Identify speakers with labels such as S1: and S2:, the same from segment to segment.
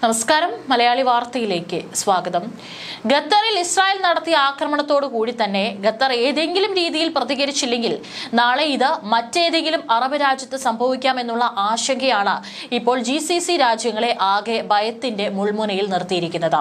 S1: നമസ്കാരം. മലയാളി വാർത്തയിലേക്ക് സ്വാഗതം. ഖത്തറിൽ ഇസ്രായേൽ നടത്തിയ ആക്രമണത്തോടു കൂടി തന്നെ ഖത്തർ ഏതെങ്കിലും രീതിയിൽ പ്രതികരിച്ചില്ലെങ്കിൽ നാളെ ഇത് മറ്റേതെങ്കിലും അറബ് രാജ്യത്ത് സംഭവിക്കാമെന്നുള്ള ആശങ്കയാണ് ഇപ്പോൾ GCC രാജ്യങ്ങളെ ആകെ ഭയത്തിന്റെ മുൾമുനയിൽ നിർത്തിയിരിക്കുന്നത്.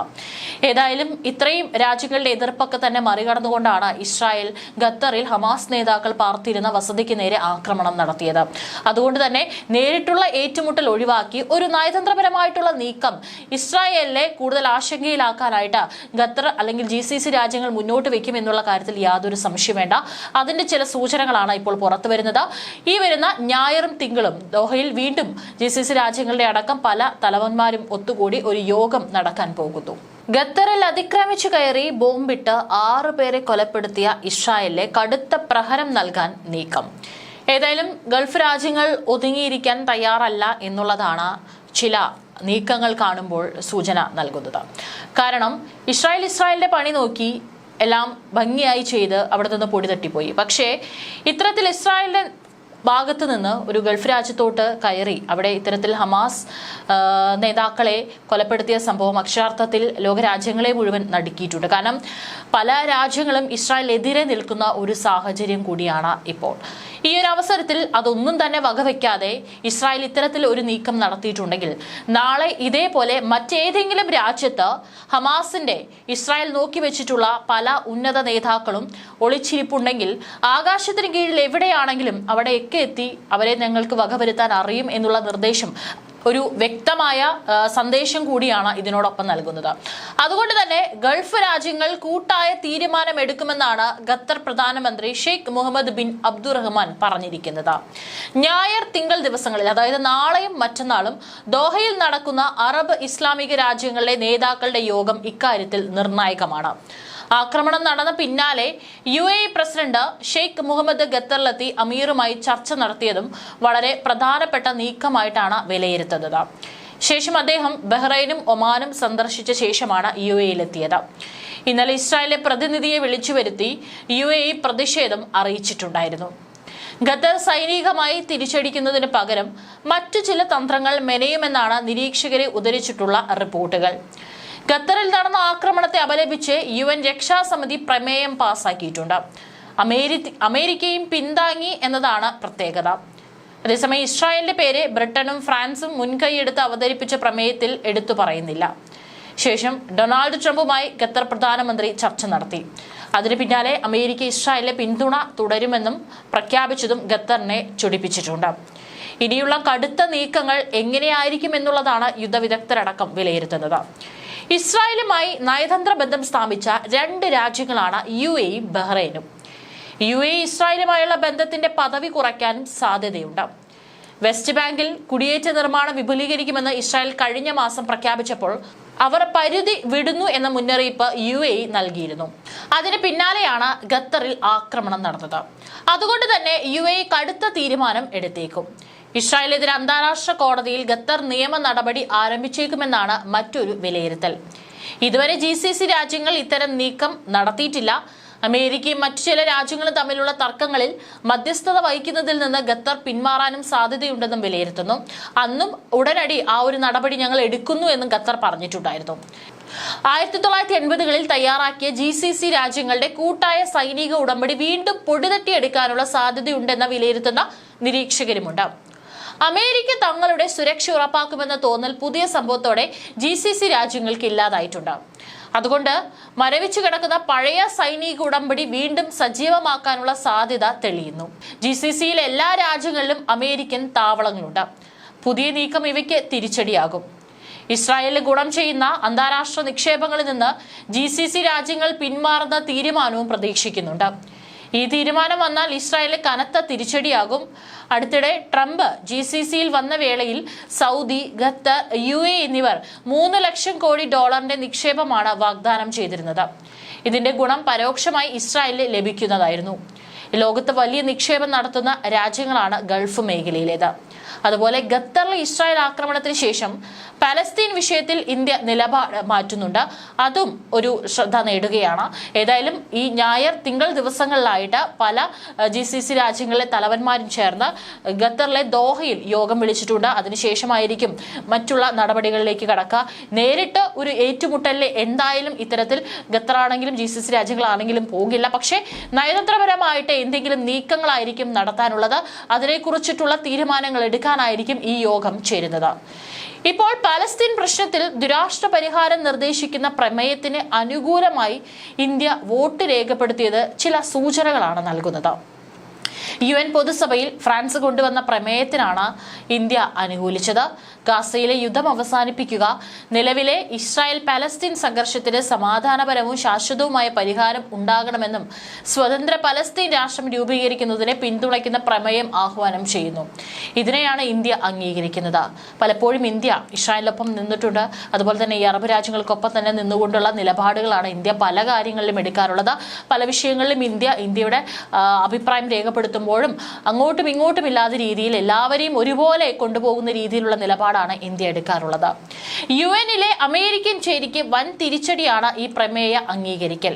S1: ഏതായാലും ഇത്രയും രാജ്യങ്ങളുടെ എതിർപ്പൊക്കെ തന്നെ മറികടന്നുകൊണ്ടാണ് ഇസ്രായേൽ ഖത്തറിൽ ഹമാസ് നേതാക്കൾ പാർത്തിരുന്ന വസതിക്ക് നേരെ ആക്രമണം നടത്തിയത്. അതുകൊണ്ട് തന്നെ നേരിട്ടുള്ള ഏറ്റുമുട്ടൽ ഒഴിവാക്കി ഒരു നയതന്ത്രപരമായിട്ടുള്ള നീക്കം ഇസ്രായേലിനെ കൂടുതൽ ആശങ്കയിലാക്കാനായിട്ട് ഖത്തർ അല്ലെങ്കിൽ GCC രാജ്യങ്ങൾ മുന്നോട്ട് വെക്കും എന്നുള്ള കാര്യത്തിൽ യാതൊരു സംശയം വേണ്ട. അതിന്റെ ചില സൂചനകളാണ് ഇപ്പോൾ പുറത്തു വരുന്നത്. ഈ വരുന്ന ഞായറും തിങ്കളും ദോഹയിൽ വീണ്ടും GCC രാജ്യങ്ങളുടെ അടക്കം പല തലവന്മാരും ഒത്തുകൂടി ഒരു യോഗം നടക്കാൻ പോകുന്നു. ഖത്തറിൽ അതിക്രമിച്ചു കയറി ബോംബിട്ട് 6 പേരെ കൊലപ്പെടുത്തിയ ഇസ്രായേലിലെ കടുത്ത പ്രഹരം നൽകാൻ നീക്കം. ഏതായാലും ഗൾഫ് രാജ്യങ്ങൾ ഒതുങ്ങിയിരിക്കാൻ തയ്യാറല്ല എന്നുള്ളതാണ് ചില നീക്കങ്ങൾ കാണുമ്പോൾ സൂചന നൽകുന്നത്. കാരണം ഇസ്രായേലിന്റെ പണി നോക്കി എല്ലാം ഭംഗിയായി ചെയ്ത് അവിടെ നിന്ന് പൊടി തട്ടിപ്പോയി. പക്ഷേ ഇത്തരത്തിൽ ഇസ്രായേലിന്റെ ഭാഗത്ത് നിന്ന് ഒരു ഗൾഫ് രാജ്യത്തോട്ട് കയറി അവിടെ ഇത്തരത്തിൽ ഹമാസ് നേതാക്കളെ കൊലപ്പെടുത്തിയ സംഭവം അക്ഷരാർത്ഥത്തിൽ ലോകരാജ്യങ്ങളെ മുഴുവൻ നടുക്കിയിട്ടുണ്ട്. കാരണം പല രാജ്യങ്ങളും ഇസ്രായേലിനെതിരെ നിൽക്കുന്ന ഒരു സാഹചര്യം കൂടിയാണ് ഇപ്പോൾ. ഈ ഒരു അവസരത്തിൽ അതൊന്നും തന്നെ വകവെക്കാതെ ഇസ്രായേൽ ഇത്തരത്തിൽ ഒരു നീക്കം നടത്തിയിട്ടുണ്ടെങ്കിൽ നാളെ ഇതേപോലെ മറ്റേതെങ്കിലും രാജ്യത്ത് ഹമാസിന്റെ ഇസ്രായേൽ നോക്കി വെച്ചിട്ടുള്ള പല ഉന്നത നേതാക്കളും ഒളിച്ചിരിപ്പുണ്ടെങ്കിൽ ആകാശത്തിന് കീഴിൽ എവിടെയാണെങ്കിലും അവിടെയൊക്കെ എത്തി അവരെ ഞങ്ങൾക്ക് വകവരുത്താൻ അറിയും എന്നുള്ള നിർദ്ദേശം, ഒരു വ്യക്തമായ സന്ദേശം കൂടിയാണ് ഇതിനോടൊപ്പം നൽകുന്നത്. അതുകൊണ്ട് തന്നെ ഗൾഫ് രാജ്യങ്ങൾ കൂട്ടായ തീരുമാനമെടുക്കുമെന്നാണ് ഖത്തർ പ്രധാനമന്ത്രി ഷെയ്ഖ് മുഹമ്മദ് ബിൻ അബ്ദുറഹ്മാൻ പറഞ്ഞിരിക്കുന്നത്. ഞായർ തിങ്കൾ ദിവസങ്ങളിൽ, അതായത് നാളെയും മറ്റന്നാളും ദോഹയിൽ നടക്കുന്ന അറബ് ഇസ്ലാമിക രാജ്യങ്ങളിലെ നേതാക്കളുടെ യോഗം ഇക്കാര്യത്തിൽ നിർണായകമാണ്. ആക്രമണം നടന്ന പിന്നാലെ UAE പ്രസിഡന്റ് ഷെയ്ഖ് മുഹമ്മദ് ഖത്തറിലെത്തി അമീറുമായി ചർച്ച നടത്തിയതും വളരെ പ്രധാനപ്പെട്ട നീക്കമായിട്ടാണ് വിലയിരുത്തുന്നത്. ശേഷം അദ്ദേഹം ബഹ്റൈനും ഒമാനും സന്ദർശിച്ച ശേഷമാണ് UAEയിലെത്തിയത്. ഇന്നലെ ഇസ്രായേലിലെ പ്രതിനിധിയെ വിളിച്ചു വരുത്തി UAE പ്രതിഷേധം അറിയിച്ചിട്ടുണ്ടായിരുന്നു. ഖത്തർ സൈനികമായി തിരിച്ചടിക്കുന്നതിന് പകരം മറ്റു ചില തന്ത്രങ്ങൾ മെനയുമെന്നാണ് നിരീക്ഷകരെ ഉദ്ധരിച്ചിട്ടുള്ള റിപ്പോർട്ടുകൾ. ഖത്തറിൽ നടന്ന ആക്രമണത്തെ അപലപിച്ച് UN രക്ഷാസമിതി പ്രമേയം പാസാക്കിയിട്ടുണ്ട്. അമേരിക്കയും പിന്താങ്ങി എന്നതാണ് പ്രത്യേകത. അതേസമയം ഇസ്രായേലിന്റെ പേര് ബ്രിട്ടനും ഫ്രാൻസും മുൻകൈയെടുത്ത് അവതരിപ്പിച്ച പ്രമേയത്തിൽ എടുത്തു പറയുന്നില്ല. ശേഷം ഡൊണാൾഡ് ട്രംപുമായി ഖത്തർ പ്രധാനമന്ത്രി ചർച്ച നടത്തി. അതിന് പിന്നാലെ അമേരിക്ക ഇസ്രായേലിലെ പിന്തുണ തുടരുമെന്നും പ്രഖ്യാപിച്ചതും ഖത്തറിനെ ചൊടിപ്പിച്ചിട്ടുണ്ട്. ഇനിയുള്ള കടുത്ത നീക്കങ്ങൾ എങ്ങനെയായിരിക്കും എന്നുള്ളതാണ് യുദ്ധവിദഗ്ധരടക്കം വിലയിരുത്തുന്നത്. ഇസ്രായേലുമായി നയതന്ത്ര ബന്ധം സ്ഥാപിച്ച 2 രാജ്യങ്ങളാണ് UAEയും ബഹ്റൈനും. UAE ഇസ്രായേലുമായുള്ള ബന്ധത്തിന്റെ പദവി കുറയ്ക്കാനും സാധ്യതയുണ്ട്. വെസ്റ്റ് ബാങ്കിൽ കുടിയേറ്റ നിർമ്മാണം വിപുലീകരിക്കുമെന്ന് ഇസ്രായേൽ കഴിഞ്ഞ മാസം പ്രഖ്യാപിച്ചപ്പോൾ അവർ പരിധി വിടുന്നു എന്ന മുന്നറിയിപ്പ് UAE നൽകിയിരുന്നു. അതിന് പിന്നാലെയാണ് ഖത്തറിൽ ആക്രമണം നടന്നത്. അതുകൊണ്ട് തന്നെ UAE കടുത്ത തീരുമാനം എടുത്തേക്കും. ഇസ്രായേലിനെതിരെ അന്താരാഷ്ട്ര കോടതിയിൽ ഖത്തർ നിയമ നടപടി ആരംഭിച്ചേക്കുമെന്നാണ് മറ്റൊരു വിലയിരുത്തൽ. ഇതുവരെ GCC രാജ്യങ്ങൾ ഇത്തരം നീക്കം നടത്തിയിട്ടില്ല. അമേരിക്കയും മറ്റു ചില രാജ്യങ്ങളും തമ്മിലുള്ള തർക്കങ്ങളിൽ മധ്യസ്ഥത വഹിക്കുന്നതിൽ നിന്ന് ഖത്തർ പിന്മാറാനും സാധ്യതയുണ്ടെന്നും വിലയിരുത്തുന്നു. അന്നും ഉടനടി ആ ഒരു നടപടി ഞങ്ങൾ എടുക്കുന്നു എന്നും ഖത്തർ പറഞ്ഞിട്ടുണ്ടായിരുന്നു. 1980കളിൽ തയ്യാറാക്കിയ GCC രാജ്യങ്ങളുടെ കൂട്ടായ സൈനിക ഉടമ്പടി വീണ്ടും പൊടിതട്ടിയെടുക്കാനുള്ള സാധ്യതയുണ്ടെന്ന് വിലയിരുത്തുന്ന നിരീക്ഷകരുമുണ്ട്. അമേരിക്ക തങ്ങളുടെ സുരക്ഷ ഉറപ്പാക്കുമെന്ന തോന്നൽ പുതിയ സംഭവത്തോടെ GCC രാജ്യങ്ങൾക്ക് ഇല്ലാതായിട്ടുണ്ട്. അതുകൊണ്ട് മരവിച്ചു കിടക്കുന്ന പഴയ സൈനിക ഉടമ്പടി വീണ്ടും സജീവമാക്കാനുള്ള സാധ്യത തെളിയുന്നു. GCCയിലെ എല്ലാ രാജ്യങ്ങളിലും അമേരിക്കൻ താവളങ്ങളുണ്ട്. പുതിയ നീക്കം ഇവയ്ക്ക് തിരിച്ചടിയാകും. ഇസ്രായേലിന് ഗുണം ചെയ്യുന്ന അന്താരാഷ്ട്ര നിക്ഷേപങ്ങളിൽ നിന്ന് GCC രാജ്യങ്ങൾ പിന്മാറുന്ന തീരുമാനവും പ്രതീക്ഷിക്കുന്നുണ്ട്. ഈ തീരുമാനം വന്നാൽ ഇസ്രായേലിന് കനത്ത തിരിച്ചടിയാകും. അടുത്തിടെ ട്രംപ് GCCയിൽ വന്ന വേളയിൽ സൗദി, ഖത്തർ, UAE എന്നിവർ $3 ലക്ഷം കോടി നിക്ഷേപമാണ് വാഗ്ദാനം ചെയ്തിരുന്നത്. ഇതിന്റെ ഗുണം പരോക്ഷമായി ഇസ്രായേലിന് ലഭിക്കുന്നതായിരുന്നു. ലോകത്ത് വലിയ നിക്ഷേപം നടത്തുന്ന രാജ്യങ്ങളാണ് ഗൾഫ് മേഖലയിലേത്. അതുപോലെ ഖത്തറിലെ ഇസ്രായേൽ ആക്രമണത്തിന് ശേഷം പലസ്തീൻ വിഷയത്തിൽ ഇന്ത്യ നിലപാട് മാറ്റുന്നുണ്ട്, അതും ഒരു ശ്രദ്ധ നേടുകയാണ്. ഏതായാലും ഈ ഞായർ തിങ്കൾ ദിവസങ്ങളിലായിട്ട് പല GCC രാജ്യങ്ങളിലെ തലവന്മാരും ചേർന്ന് ഖത്തറിലെ ദോഹയിൽ യോഗം വിളിച്ചിട്ടുണ്ട്. അതിനുശേഷമായിരിക്കും മറ്റുള്ള നടപടികളിലേക്ക് കടക്കുക. നേരിട്ട് ഒരു ഏറ്റുമുട്ടലിൽ എന്തായാലും ഇത്തരത്തിൽ ഖത്തറാണെങ്കിലും GCC രാജ്യങ്ങളാണെങ്കിലും പോകില്ല. പക്ഷേ നയതന്ത്രപരമായിട്ട് എന്തെങ്കിലും നീക്കങ്ങളായിരിക്കും നടത്താനുള്ളത്. അതിനെക്കുറിച്ചിട്ടുള്ള തീരുമാനങ്ങൾ എടുക്കാനായിരിക്കും ഈ യോഗം ചേരുന്നത്. ഇപ്പോൾ പലസ്തീൻ പ്രശ്നത്തിൽ ദ്വിരാഷ്ട്ര പരിഹാരം നിർദ്ദേശിക്കുന്ന പ്രമേയത്തിന് അനുകൂലമായി ഇന്ത്യ വോട്ട് രേഖപ്പെടുത്തിയത് ചില സൂചനകളാണ് നൽകുന്നത്. UN പൊതുസഭയിൽ ഫ്രാൻസ് കൊണ്ടുവന്ന പ്രമേയത്തിനാണ് ഇന്ത്യ അനുകൂലിച്ചത്. ഗാസയിലെ യുദ്ധം അവസാനിപ്പിക്കുക, നിലവിലെ ഇസ്രായേൽ പലസ്തീൻ സംഘർഷത്തിന് സമാധാനപരവും ശാശ്വതവുമായ പരിഹാരം ഉണ്ടാകണമെന്നും സ്വതന്ത്ര പലസ്തീൻ രാഷ്ട്രം രൂപീകരിക്കുന്നതിനെ പിന്തുണയ്ക്കുന്ന പ്രമേയം ആഹ്വാനം ചെയ്യുന്നു. ഇതിനെയാണ് ഇന്ത്യ അംഗീകരിക്കുന്നത്. പലപ്പോഴും ഇന്ത്യ ഇസ്രായേലിനൊപ്പം നിന്നിട്ടുണ്ട്. അതുപോലെ തന്നെ ഈ അറബ് രാജ്യങ്ങൾക്കൊപ്പം തന്നെ നിന്നുകൊണ്ടുള്ള നിലപാടുകളാണ് ഇന്ത്യ പല കാര്യങ്ങളിലും എടുക്കാറുള്ളത്. പല വിഷയങ്ങളിലും ഇന്ത്യയുടെ അഭിപ്രായം രേഖപ്പെടുത്തുമ്പോഴും അങ്ങോട്ടും ഇങ്ങോട്ടും ഇല്ലാത്ത രീതിയിൽ എല്ലാവരെയും ഒരുപോലെ കൊണ്ടുപോകുന്ന രീതിയിലുള്ള നിലപാടാണ് ഇന്ത്യ എടുക്കാറുള്ളത്. UN-ലെ അമേരിക്കൻ ചേരിക്ക് വൻ തിരിച്ചടിയാണ് ഈ പ്രമേയ അംഗീകരിക്കൽ.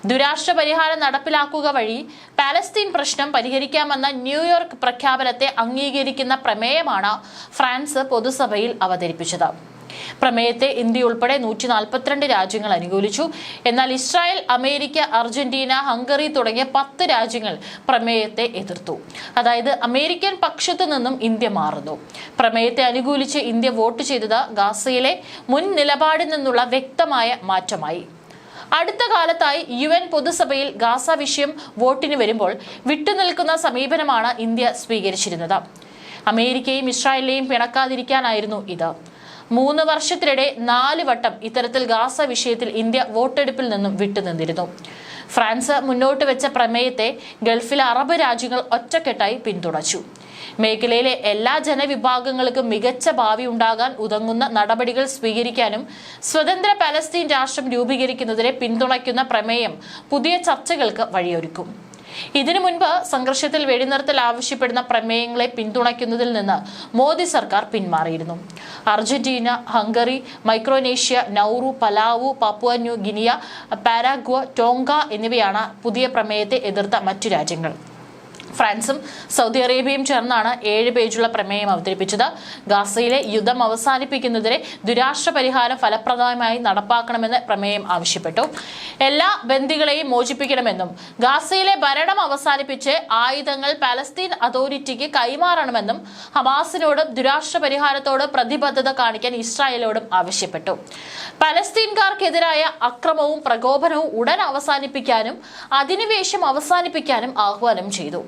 S1: ദുരാഷ്ട്ര പരിഹാരം നടപ്പിലാക്കുക വഴി പാലസ്തീൻ പ്രശ്നം പരിഹരിക്കാമെന്ന ന്യൂയോർക്ക് പ്രഖ്യാപനത്തെ അംഗീകരിക്കുന്ന പ്രമേയമാണ് ഫ്രാൻസ് പൊതുസഭയിൽ അവതരിപ്പിച്ചത്. പ്രമേയത്തെ ഇന്ത്യ ഉൾപ്പെടെ 142 രാജ്യങ്ങൾ അനുകൂലിച്ചു. എന്നാൽ ഇസ്രായേൽ, അമേരിക്ക, അർജന്റീന, ഹംഗറി തുടങ്ങിയ 10 രാജ്യങ്ങൾ പ്രമേയത്തെ എതിർത്തു. അതായത് അമേരിക്കൻ പക്ഷത്തു നിന്നും ഇന്ത്യ മാറുന്നു. പ്രമേയത്തെ അനുകൂലിച്ച് ഇന്ത്യ വോട്ട് ചെയ്തത് ഗാസയിലെ മുൻ നിലപാടിൽ നിന്നുള്ള വ്യക്തമായ മാറ്റമായി. അടുത്ത കാലത്തായി UN പൊതുസഭയിൽ ഗാസ വിഷയം വോട്ടിന് വരുമ്പോൾ വിട്ടുനിൽക്കുന്ന സമീപനമാണ് ഇന്ത്യ സ്വീകരിച്ചിരുന്നത്. അമേരിക്കയും ഇസ്രായേലിനെയും പിണക്കാതിരിക്കാനായിരുന്നു ഇത്. 3 വർഷത്തിനിടെ 4 വട്ടം ഇത്തരത്തിൽ ഗാസ വിഷയത്തിൽ ഇന്ത്യ വോട്ടെടുപ്പിൽ നിന്നും വിട്ടുനിന്നിരുന്നു. ഫ്രാൻസ് മുന്നോട്ട് വെച്ച പ്രമേയത്തെ ഗൾഫിലെ അറബ് രാജ്യങ്ങൾ ഒറ്റക്കെട്ടായി പിന്തുണച്ചു. മേഖലയിലെ എല്ലാ ജനവിഭാഗങ്ങൾക്കും മികച്ച ഭാവി ഉണ്ടാകാൻ ഉതകുന്ന നടപടികൾ സ്വീകരിക്കാനും സ്വതന്ത്ര പലസ്തീൻ രാഷ്ട്രം രൂപീകരിക്കുന്നതിനെ പിന്തുണയ്ക്കുന്ന പ്രമേയം പുതിയ ചർച്ചകൾക്ക് വഴിയൊരുക്കും. ഇതിനു മുൻപ് സംഘർഷത്തിൽ വെടിനിർത്തൽ ആവശ്യപ്പെടുന്ന പ്രമേയങ്ങളെ പിന്തുണയ്ക്കുന്നതിൽ നിന്ന് മോദി സർക്കാർ പിന്മാറിയിരുന്നു. Argentina, Hungary, Micronesia, Nauru, Palau, Papua New Guinea, Paraguay, Tonga എന്നിവയാണ് പുതിയ പ്രമേയത്തെ എതിർത്ത മറ്റു രാജ്യങ്ങൾ. ഫ്രാൻസും സൗദി അറേബ്യയും ചേർന്നാണ് 7 പേജുള്ള പ്രമേയം അവതരിപ്പിച്ചത്. ഗാസയിലെ യുദ്ധം അവസാനിപ്പിക്കുന്നതിന് ദുരാഷ്ട്ര പരിഹാരം ഫലപ്രദമായി നടപ്പാക്കണമെന്ന് പ്രമേയം ആവശ്യപ്പെട്ടു. എല്ലാ ബന്ദികളെയും മോചിപ്പിക്കണമെന്നും ഗാസയിലെ ഭരണം അവസാനിപ്പിച്ച് ആയുധങ്ങൾ പലസ്തീൻ അതോറിറ്റിക്ക് കൈമാറണമെന്നും ഹമാസിനോടും ദുരാഷ്ട്ര പരിഹാരത്തോട് പ്രതിബദ്ധത കാണിക്കാൻ ഇസ്രായേലിനോടും ആവശ്യപ്പെട്ടു. പലസ്തീൻകാർക്കെതിരായ അക്രമവും പ്രകോപനവും ഉടൻ അവസാനിപ്പിക്കാനും അധിനിവേശം അവസാനിപ്പിക്കാനും ആഹ്വാനം ചെയ്തു.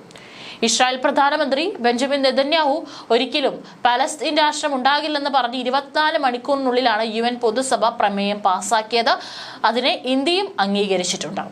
S1: ഇസ്രായേൽ പ്രധാനമന്ത്രി ബെഞ്ചമിൻ നെതന്യാഹു ഒരിക്കലും പലസ്തീൻ രാഷ്ട്രം ഉണ്ടാകില്ലെന്ന് പറഞ്ഞ് 24 മണിക്കൂറിനുള്ളിലാണ് UN പൊതുസഭ പ്രമേയം പാസാക്കിയത്. അതിനെ ഇന്ത്യയും അംഗീകരിച്ചിട്ടുണ്ട്.